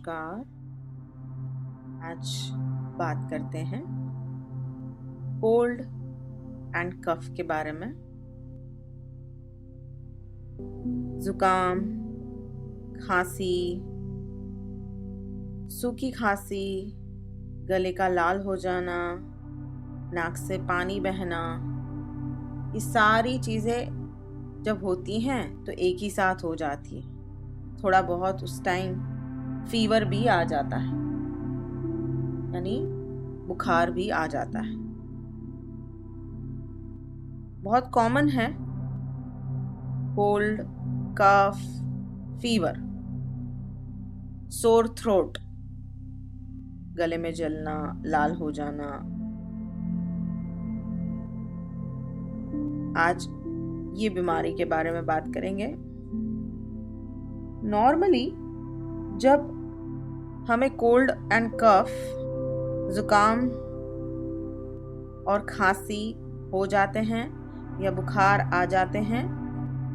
नमस्कार। आज बात करते हैं कोल्ड एंड कफ के बारे में। जुकाम, खांसी, सूखी खांसी, गले का लाल हो जाना, नाक से पानी बहना, ये सारी चीज़ें जब होती हैं तो एक ही साथ हो जाती है। थोड़ा बहुत उस टाइम फीवर भी आ जाता है, यानी बुखार भी आ जाता है। बहुत कॉमन है cold, cough, fever, sore throat, गले में जलना, लाल हो जाना। आज ये बीमारी के बारे में बात करेंगे। नॉर्मली जब हमें कोल्ड एंड कफ, जुकाम और खांसी हो जाते हैं या बुखार आ जाते हैं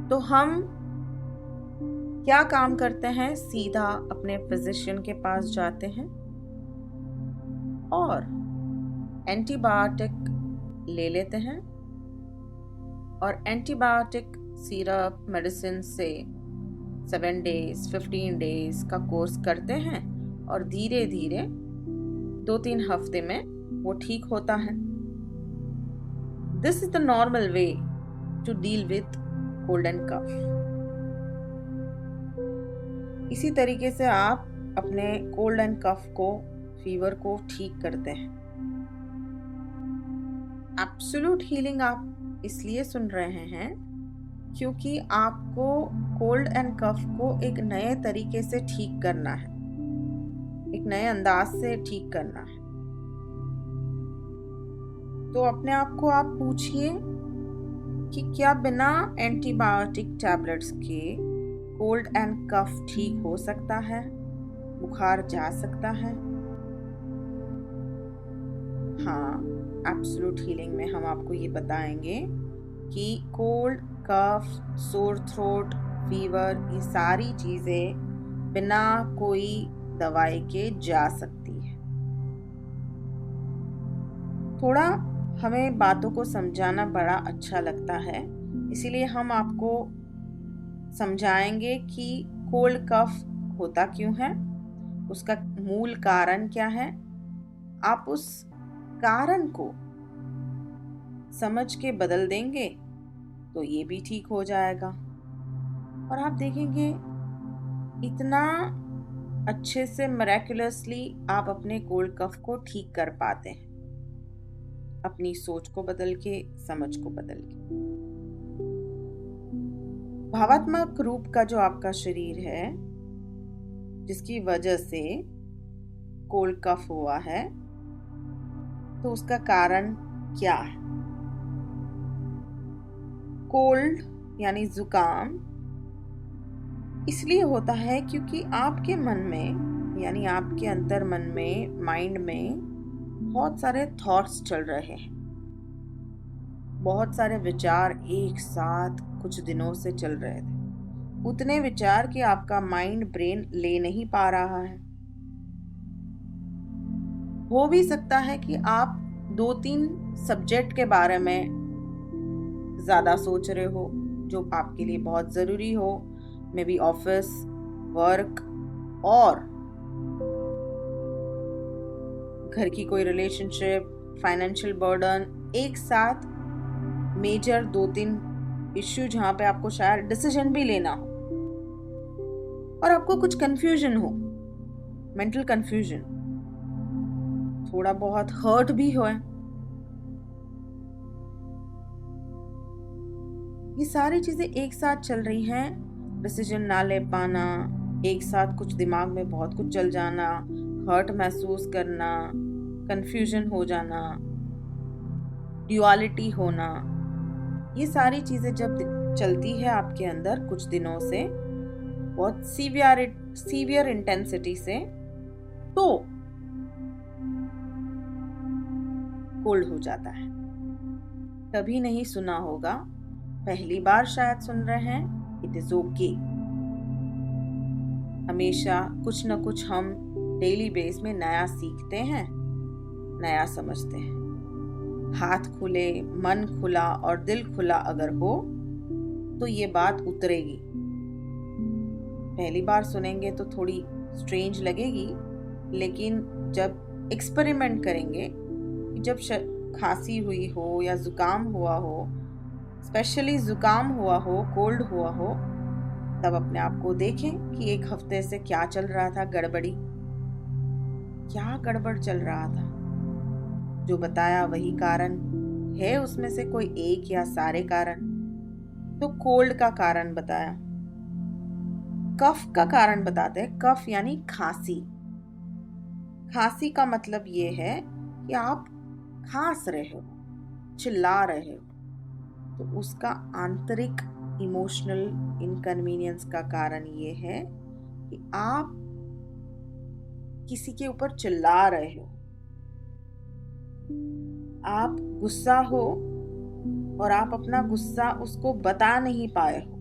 तो हम क्या काम करते हैं? सीधा अपने फिजिशियन के पास जाते हैं और एंटीबायोटिक ले लेते हैं और एंटीबायोटिक सिरप मेडिसिन से 7 डेज 15 डेज का कोर्स करते हैं और धीरे धीरे 2-3 हफ्ते में वो ठीक होता है। This is the normal way to deal with cold and cough. इसी तरीके से आप अपने कोल्ड एंड कफ को, फीवर को ठीक करते हैं। एब्सोल्यूट हीलिंग आप इसलिए सुन रहे हैं क्योंकि आपको कोल्ड एंड कफ को एक नए तरीके से ठीक करना है, एक नए अंदाज से ठीक करना है। तो अपने आप को आप पूछिए कि क्या बिना एंटीबायोटिक टैबलेट्स के कोल्ड एंड कफ ठीक हो सकता है, बुखार जा सकता है? हाँ, एब्सोल्यूट हीलिंग में हम आपको ये बताएंगे कि cold, cough, sore throat, fever, ये सारी चीज़ें बिना कोई दवाई के जा सकती है। थोड़ा हमें बातों को समझाना बड़ा अच्छा लगता है, इसीलिए हम आपको समझाएंगे कि कोल्ड कफ होता क्यों है, उसका मूल कारण क्या है। आप उस कारण को समझ के बदल देंगे तो ये भी ठीक हो जाएगा और आप देखेंगे इतना अच्छे से मिरेक्युलसली आप अपने कोल्ड कफ को ठीक कर पाते हैं, अपनी सोच को बदल के, समझ को बदल के। भावात्मक रूप का जो आपका शरीर है, जिसकी वजह से कोल्ड कफ हुआ है, तो उसका कारण क्या है? कोल्ड यानी जुकाम इसलिए होता है क्योंकि आपके मन में, यानी आपके अंतर मन में, माइंड में बहुत सारे थॉट्स चल रहे हैं, बहुत सारे विचार एक साथ कुछ दिनों से चल रहे थे। उतने विचार कि आपका माइंड, ब्रेन ले नहीं पा रहा है। हो भी सकता है कि आप 2-3 सब्जेक्ट के बारे में ज़्यादा सोच रहे हो जो आपके लिए बहुत ज़रूरी हो, मे बी ऑफिस वर्क और घर की कोई रिलेशनशिप, फाइनेंशियल बर्डन, एक साथ मेजर 2-3 इश्यू जहाँ पे आपको शायद डिसीजन भी लेना हो और आपको कुछ कंफ्यूजन हो, मेंटल कंफ्यूजन, थोड़ा बहुत हर्ट भी हो। ये सारी चीजें एक साथ चल रही हैं। डिसीजन ना ले पाना, एक साथ कुछ दिमाग में बहुत कुछ चल जाना, हर्ट महसूस करना, कंफ्यूजन हो जाना, ड्युअलिटी होना, ये सारी चीजें जब चलती है आपके अंदर कुछ दिनों से, बहुत सीवियर इंटेंसिटी से, तो कोल्ड हो जाता है। कभी नहीं सुना होगा, पहली बार शायद सुन रहे हैं, इट इज ओके। हमेशा कुछ न कुछ हम डेली बेस में नया सीखते हैं, नया समझते हैं। हाथ खुले, मन खुला और दिल खुला अगर हो तो ये बात उतरेगी। पहली बार सुनेंगे तो थोड़ी स्ट्रेंज लगेगी, लेकिन जब एक्सपेरिमेंट करेंगे, जब खांसी हुई हो या जुकाम हुआ हो, स्पेशली जुकाम हुआ हो, कोल्ड हुआ हो, तब अपने आप को देखें कि एक हफ्ते से क्या चल रहा था, क्या गड़बड़ चल रहा था। जो बताया वही कारण है, उसमें से कोई एक या सारे कारण। तो कोल्ड का कारण बताया, कफ का कारण बताते हैं। कफ यानी खांसी। खांसी का मतलब ये है कि आप खांस रहे हो, चिल्ला रहे हो, तो उसका आंतरिक इमोशनल इनकन्वीनियंस का कारण ये है कि आप किसी के ऊपर चिल्ला रहे हो, आप गुस्सा हो और आप अपना गुस्सा उसको बता नहीं पाए हो,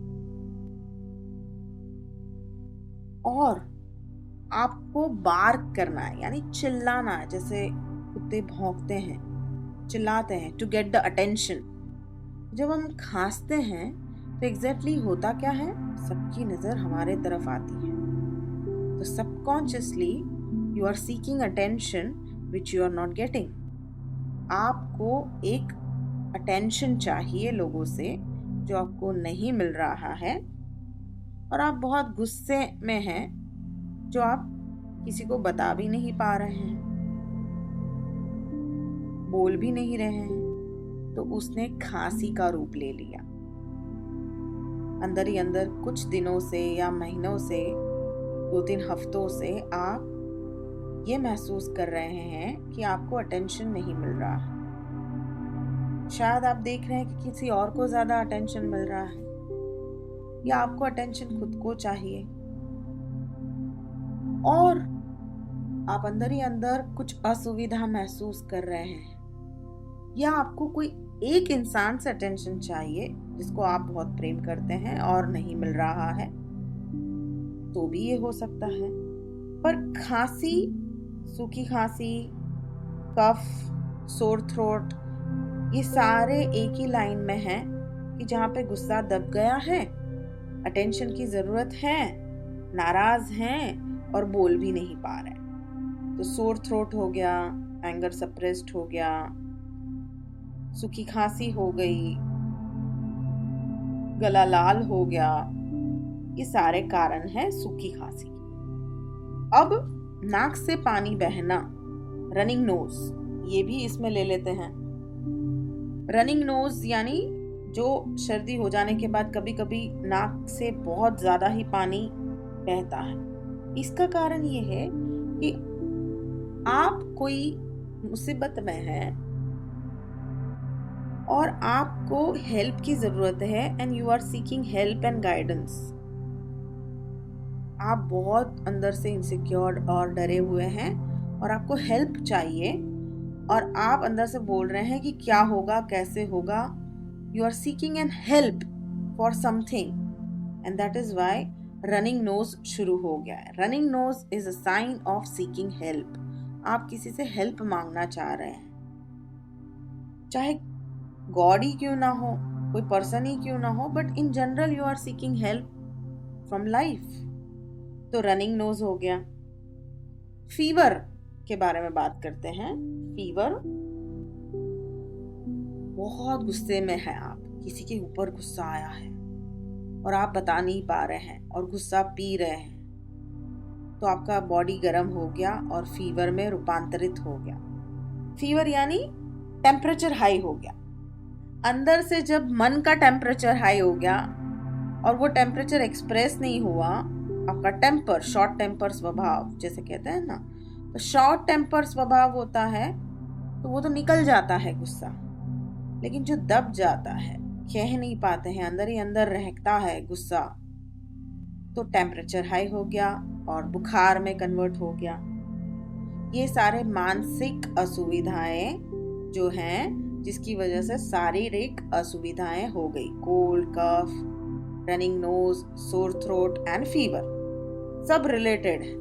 और आपको बार्क करना है यानी चिल्लाना है, जैसे कुत्ते भौंकते हैं, चिल्लाते हैं टू गेट द अटेंशन। जब हम खांसते हैं तो एग्जैक्टली होता क्या है, सबकी नजर हमारे तरफ आती है, तो subconsciously you are seeking attention which you are not getting. आपको एक अटेंशन चाहिए लोगों से जो आपको नहीं मिल रहा है, और आप बहुत गुस्से में हैं जो आप किसी को बता भी नहीं पा रहे हैं, बोल भी नहीं रहे हैं। तो उसने खांसी का रूप ले लिया। अंदर ही अंदर कुछ दिनों से या महीनों से, 2-3 हफ्तों से आप ये महसूस कर रहे हैं कि आपको अटेंशन नहीं मिल रहा है। शायद आप देख रहे हैं कि किसी और को ज्यादा अटेंशन मिल रहा है, या आपको अटेंशन खुद को चाहिए, और आप अंदर ही अंदर कुछ असुविधा महसूस कर रहे हैं, या आपको कोई एक इंसान से अटेंशन चाहिए जिसको आप बहुत प्रेम करते हैं और नहीं मिल रहा है, तो भी ये हो सकता है। पर खांसी, सूखी खांसी, कफ, सोर थ्रोट, ये सारे एक ही लाइन में हैं कि जहाँ पे गुस्सा दब गया है, अटेंशन की जरूरत है, नाराज हैं और बोल भी नहीं पा रहे। तो सोर थ्रोट हो गया, एंगर सप्रेस्ड हो गया, सूखी खांसी हो गई, गला लाल हो गया, ये सारे कारण हैं सूखी खांसी। अब नाक से पानी बहना, रनिंग नोज, ये भी इसमें ले लेते हैं। रनिंग नोज यानी जो सर्दी हो जाने के बाद कभी कभी नाक से बहुत ज्यादा ही पानी बहता है। इसका कारण ये है कि आप कोई मुसीबत में हैं और आपको हेल्प की जरूरत है, and you are seeking help and guidance. आप बहुत अंदर से इनसिक्योर और डरे हुए हैं और आपको हेल्प चाहिए, और आप अंदर से बोल रहे हैं कि क्या होगा, कैसे होगा। You are seeking an help for something, and that is why running nose शुरू हो गया है। Running nose is a sign of seeking help. आप किसी से हेल्प मांगना चाह रहे हैं, चाहे गॉड ही क्यों ना हो, कोई पर्सन ही क्यों ना हो, but in general you are seeking help from life. तो रनिंग नोज हो गया। फीवर के बारे में बात करते हैं। फीवर, बहुत गुस्से में है आप, किसी के ऊपर गुस्सा आया है और आप बता नहीं पा रहे हैं और गुस्सा पी रहे हैं, तो आपका बॉडी गर्म हो गया और फीवर में रूपांतरित हो गया। फीवर यानी टेम्परेचर हाई हो गया। अंदर से जब मन का टेम्परेचर हाई हो गया और वो टेम्परेचर एक्सप्रेस नहीं हुआ, आपका टेम्पर, शॉर्ट टेम्पर स्वभाव जैसे कहते हैं ना, तो शॉर्ट टेम्पर स्वभाव होता है तो वो तो निकल जाता है गुस्सा, लेकिन जो दब जाता है, कह नहीं पाते हैं, अंदर ही अंदर रहता है गुस्सा, तो टेम्परेचर हाई हो गया और बुखार में कन्वर्ट हो गया। ये सारे मानसिक असुविधाएं जो हैं, जिसकी वजह से शारीरिक असुविधाएं हो गई, cold, cough, running nose, sore throat and fever. सब रिलेटेड है,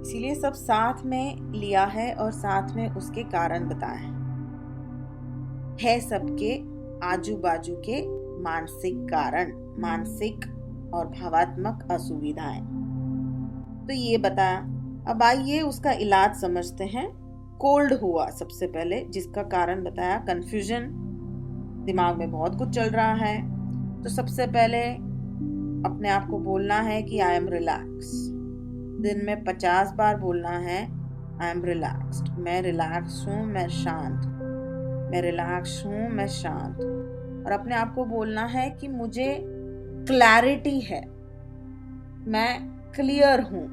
इसीलिए सब साथ में लिया है और साथ में उसके कारण बताए है सबके आजू बाजू के मानसिक कारण, मानसिक और भावात्मक असुविधाएं। तो ये बताया। अब आइए उसका इलाज समझते हैं। कोल्ड हुआ सबसे पहले, जिसका कारण बताया कंफ्यूजन, दिमाग में बहुत कुछ चल रहा है। तो सबसे पहले अपने आप को बोलना है कि आई एम रिलैक्स। दिन में 50 बार बोलना है आई एम रिलैक्स्ड, मैं रिलैक्स हूँ, मैं शांत हूँ, मैं रिलैक्स हूँ, मैं शांत हूँ। और अपने आप को बोलना है कि मुझे क्लैरिटी है, मैं क्लियर हूँ।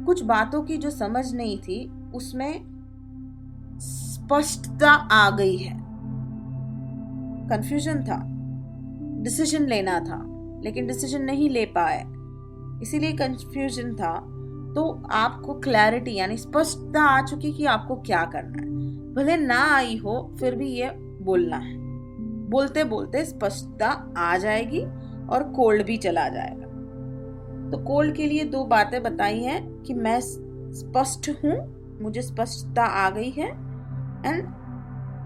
कुछ बातों की जो समझ नहीं थी उसमें स्पष्टता आ गई है। कंफ्यूजन था, डिसीजन लेना था लेकिन डिसीजन नहीं ले पाए, इसीलिए कंफ्यूजन था। तो आपको क्लैरिटी यानी स्पष्टता आ चुकी कि आपको क्या करना है। भले ना आई हो फिर भी ये बोलना है, बोलते बोलते स्पष्टता आ जाएगी और कोल्ड भी चला जाएगा। तो कोल्ड के लिए 2 बातें बताई हैं कि मैं स्पष्ट हूँ, मुझे स्पष्टता आ गई है, एंड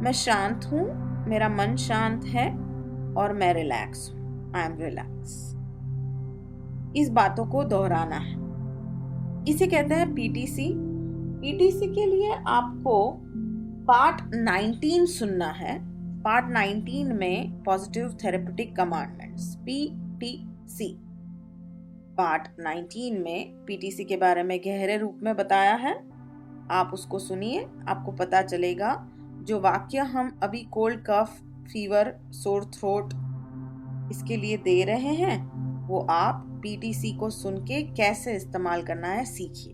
मैं शांत हूँ, मेरा मन शांत है, और मैं रिलैक्स हूँ, आई एम रिलैक्स। इस बातों को दोहराना है। इसे कहते हैं पीटीसी। पीटीसी के लिए आपको पार्ट 19 सुनना है। पार्ट 19 में positive therapeutic commandments, PTC. Part 19 में पीटीसी के बारे में गहरे रूप में बताया है। आप उसको सुनिए, आपको पता चलेगा जो वाक्य हम अभी cold, cough, fever, sore throat इसके लिए दे रहे हैं वो आप पीटीसी को सुन के कैसे इस्तेमाल करना है सीखिए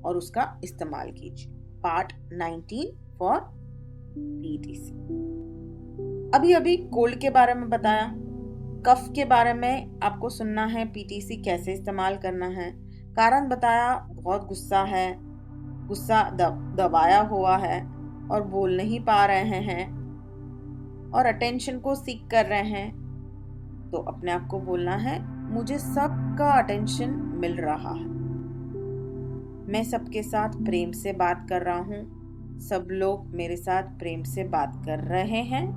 और उसका इस्तेमाल कीजिए। Part 19 for PTC. अभी कोल्ड के बारे में बताया, कफ के बारे में आपको सुनना है पीटीसी कैसे इस्तेमाल करना है। कारण बताया, बहुत गुस्सा है, गुस्सा दबाया हुआ है और बोल नहीं पा रहे हैं और अटेंशन को सीख कर रहे हैं। तो अपने आप को बोलना है मुझे सबका अटेंशन मिल रहा है, मैं सबके साथ प्रेम से बात कर रहा हूँ, सब लोग मेरे साथ प्रेम से बात कर रहे हैं,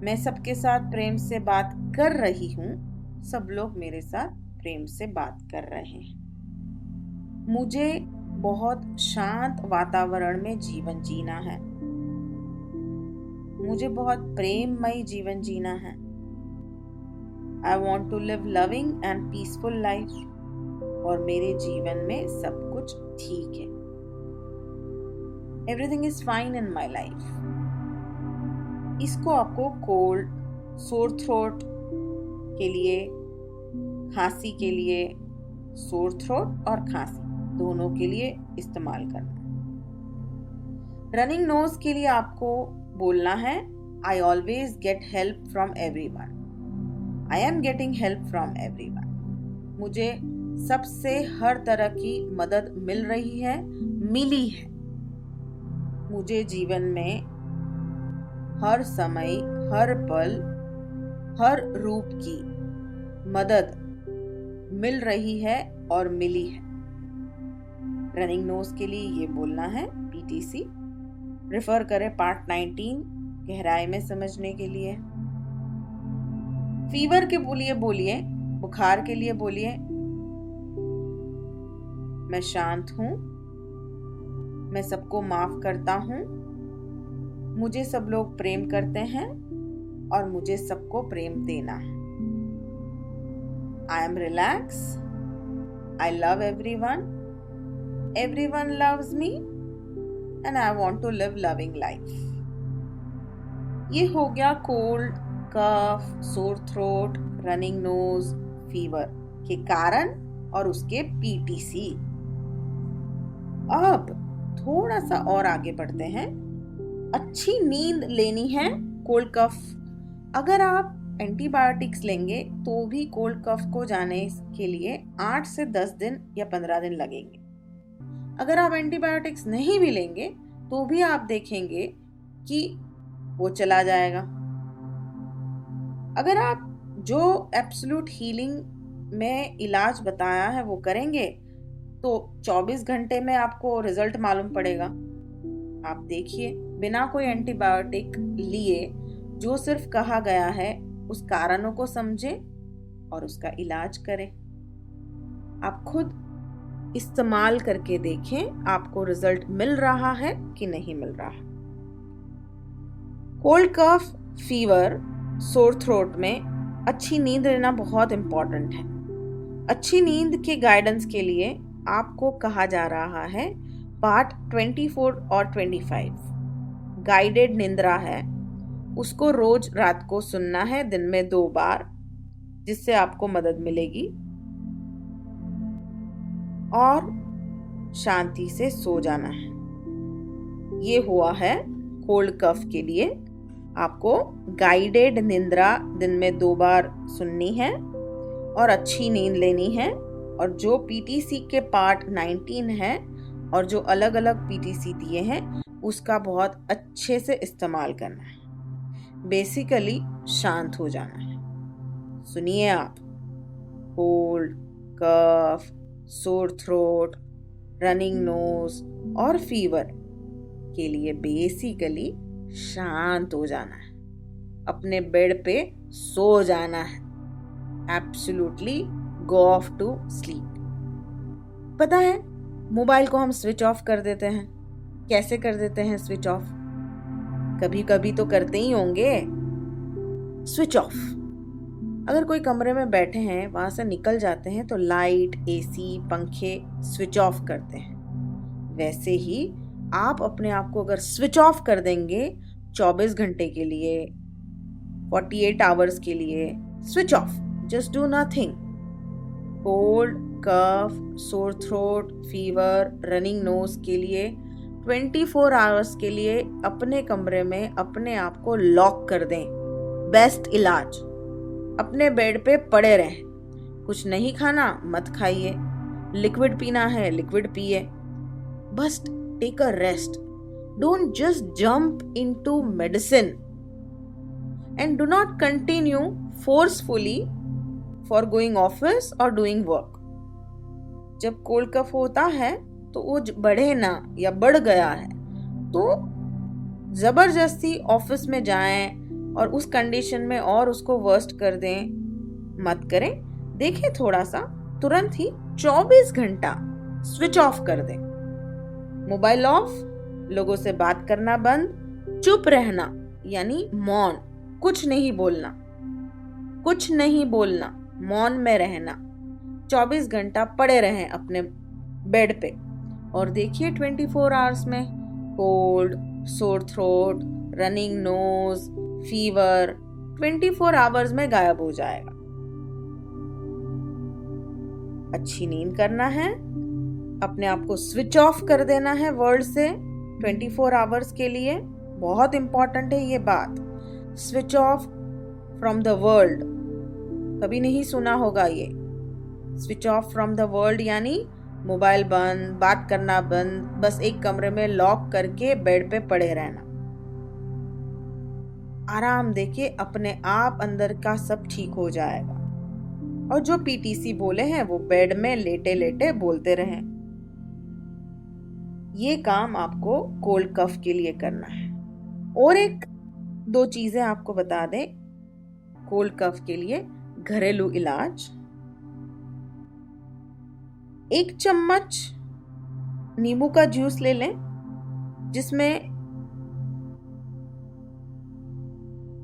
मैं सबके साथ प्रेम से बात कर रही हूँ, सब लोग मेरे साथ प्रेम से बात कर रहे हैं। मुझे बहुत शांत वातावरण में जीवन जीना है, मुझे बहुत प्रेममय जीवन जीना है। I want to live loving and peaceful life, और मेरे जीवन में सब कुछ ठीक है। Everything is fine in my life। इसको आपको कोल्ड, सोर थ्रोट के लिए, खांसी के लिए, सोर थ्रोट और खांसी दोनों के लिए इस्तेमाल करना। रनिंग नोज के लिए आपको बोलना है I always get help from everyone, I am getting help from everyone। मुझे सबसे हर तरह की मदद मिल रही है, मिली है। मुझे जीवन में हर समय, हर पल, हर रूप की मदद मिल रही है और मिली है। रनिंग नोज के लिए ये बोलना है पीटीसी। रेफर करें पार्ट 19 गहराई में समझने के लिए। फीवर के बोलिए, बुखार के लिए बोलिए मैं शांत हूँ, मैं सबको माफ करता हूँ, मुझे सब लोग प्रेम करते हैं और मुझे सबको प्रेम देना है। I am relaxed, I love everyone, everyone loves me and I want to live loving life। ये हो गया cold, cough, sore throat, running knows, fever के कारण और उसके पीटीसी। अब थोड़ा सा और आगे बढ़ते हैं। अच्छी नींद लेनी है कोल्ड कफ। अगर आप एंटीबायोटिक्स लेंगे तो भी कोल्ड कफ को जाने के लिए 8 से 10 दिन या 15 दिन लगेंगे। अगर आप एंटीबायोटिक्स नहीं भी लेंगे तो भी आप देखेंगे कि वो चला जाएगा। अगर आप जो एब्सोल्यूट हीलिंग मैं इलाज बताया है वो करेंगे तो 24 घंटे में आपको रिजल्ट मालूम पड़ेगा। आप देखिए, बिना कोई एंटीबायोटिक लिए जो सिर्फ कहा गया है उस कारणों को समझे और उसका इलाज करें। आप खुद इस्तेमाल करके देखें आपको रिजल्ट मिल रहा है कि नहीं मिल रहा। Cold cough, fever, sore throat में अच्छी नींद लेना बहुत इंपॉर्टेंट है। अच्छी नींद के गाइडेंस के लिए आपको कहा जा रहा है पार्ट 24 और 25 गाइडेड निंद्रा है, उसको रोज रात को सुनना है, दिन में 2 बार, जिससे आपको मदद मिलेगी और शांति से सो जाना है। ये हुआ है कोल्ड कफ के लिए। आपको गाइडेड निंद्रा दिन में 2 बार सुननी है और अच्छी नींद लेनी है, और जो पीटीसी के पार्ट 19 है और जो अलग अलग पीटीसी दिए हैं उसका बहुत अच्छे से इस्तेमाल करना है। बेसिकली शांत हो जाना है। सुनिए आप, cold cough, sore throat, running nose और फीवर के लिए बेसिकली शांत हो जाना है, अपने बेड पे सो जाना है। Absolutely go off to sleep. पता है, मोबाइल को हम स्विच ऑफ कर देते हैं। कैसे कर देते हैं स्विच ऑफ? कभी कभी तो करते ही होंगे। स्विच ऑफ, अगर कोई कमरे में बैठे हैं वहां से निकल जाते हैं तो लाइट, एसी, पंखे स्विच ऑफ करते हैं। वैसे ही आप अपने आप को अगर स्विच ऑफ कर देंगे 24 घंटे के लिए, 48 आवर्स के लिए, switch off, just do nothing. Cold cough, sore throat, fever, running nose के लिए 24 आवर्स के लिए अपने कमरे में अपने आप को लॉक कर दें। बेस्ट इलाज। अपने बेड पे पड़े रहें। कुछ नहीं खाना मत खाइए, लिक्विड पीना है लिक्विड पिए, बस take a rest. Don't just jump into medicine and do not continue forcefully for going office और डूइंग वर्क। जब कोल्ड कफ होता है तो वो बढ़े ना या बढ़ गया है तो जबरदस्ती ऑफिस में जाएं और उस कंडीशन में और उसको वर्स्ट कर दें, मत करें। देखें थोड़ा सा, तुरंत ही 24 घंटा स्विच ऑफ कर दें। मोबाइल ऑफ, लोगों से बात करना बंद, चुप रहना यानी मौन, कुछ नहीं बोलना, कुछ नहीं बोलना, मौन में रहना। 24 घंटा पड़े रहें अपने बेड पे और देखिए 24 आवर्स में कोल्ड, सोर throat, running knows, fever 24 hours में गायब हो जाएगा। अच्छी नींद करना है, अपने आप को स्विच ऑफ कर देना है वर्ल्ड से 24 आवर्स के लिए। बहुत इंपॉर्टेंट है ये बात, switch off from the world. कभी नहीं सुना होगा ये, switch off from the world यानी मोबाइल बंद, बात करना बंद, बस एक कमरे में लॉक करके बेड पे पड़े रहना। आराम देखिए, अपने आप अंदर का सब ठीक हो जाएगा। और जो पीटीसी बोले हैं वो बेड में लेटे लेटे बोलते रहें। ये काम आपको कोल्ड कफ के लिए करना है। और एक दो चीजें आपको बता दें कोल्ड कफ के लिए घरेलू इलाज। 1 चम्मच नींबू का जूस ले लें, जिसमें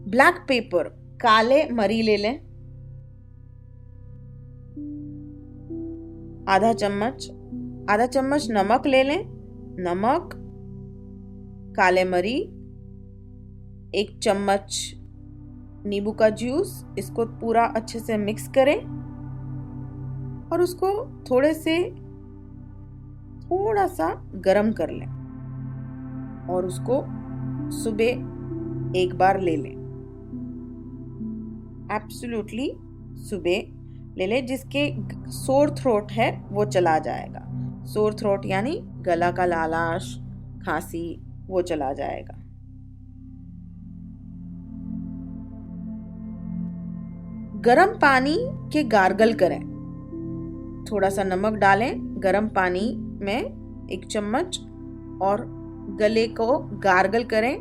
ब्लैक पेपर, काले मरी ले लें, आधा चम्मच नमक ले लें, नमक, काले मरी, 1 चम्मच नींबू का जूस, इसको पूरा अच्छे से मिक्स करें और उसको थोड़ा सा गरम कर लें और उसको सुबह 1 बार ले लें। एब्सोल्युटली सुबह ले लें, जिसके सोर थ्रोट है वो चला जाएगा। सोर थ्रोट यानी गला का लालाश, खांसी, वो चला जाएगा। गरम पानी के गार्गल करें। थोड़ा सा नमक डालें गर्म पानी में 1 चम्मच और गले को गार्गल करें।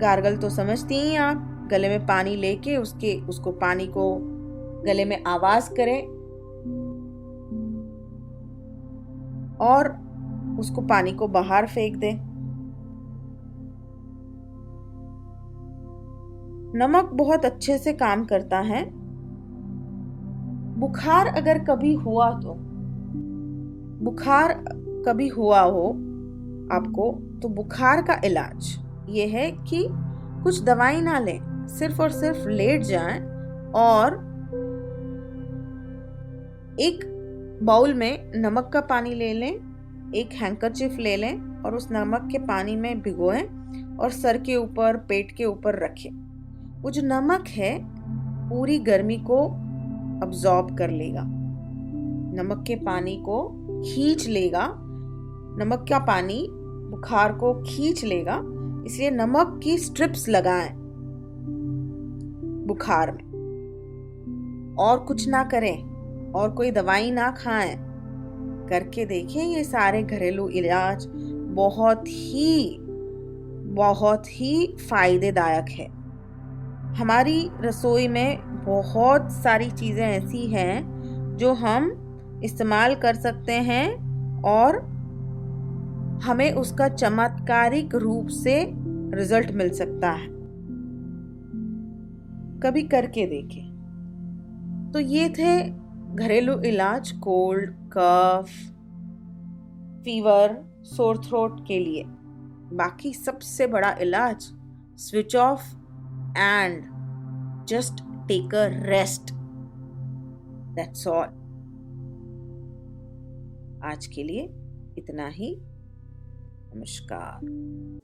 गार्गल तो समझती ही आप, गले में पानी लेके उसको पानी को गले में आवाज करें और उसको पानी को बाहर फेंक दें। नमक बहुत अच्छे से काम करता है। बुखार अगर कभी हुआ तो, बुखार कभी हुआ हो आपको, तो बुखार का इलाज ये है कि कुछ दवाई ना लें, सिर्फ और सिर्फ लेट जाएं और एक बाउल में नमक का पानी ले लें, एक हैंकरचिफ ले लें और उस नमक के पानी में भिगोएं और सर के ऊपर पेट के ऊपर रखें। वो जो नमक है पूरी गर्मी को अब्जॉर्ब कर लेगा, नमक के पानी को खींच लेगा, नमक का पानी बुखार को खींच लेगा। इसलिए नमक की स्ट्रिप्स लगाएं बुखार में, और कुछ ना करें और कोई दवाई ना खाएं। करके देखिए, ये सारे घरेलू इलाज बहुत ही फायदेदायक है। हमारी रसोई में बहुत सारी चीजें ऐसी हैं जो हम इस्तेमाल कर सकते हैं और हमें उसका चमत्कारिक रूप से रिजल्ट मिल सकता है। कभी करके देखें। तो ये थे घरेलू इलाज cold, cough, fever, sore throat के लिए। बाकी सबसे बड़ा इलाज switch off and just take a rest, that's all. आज के लिए इतना ही। नमस्कार।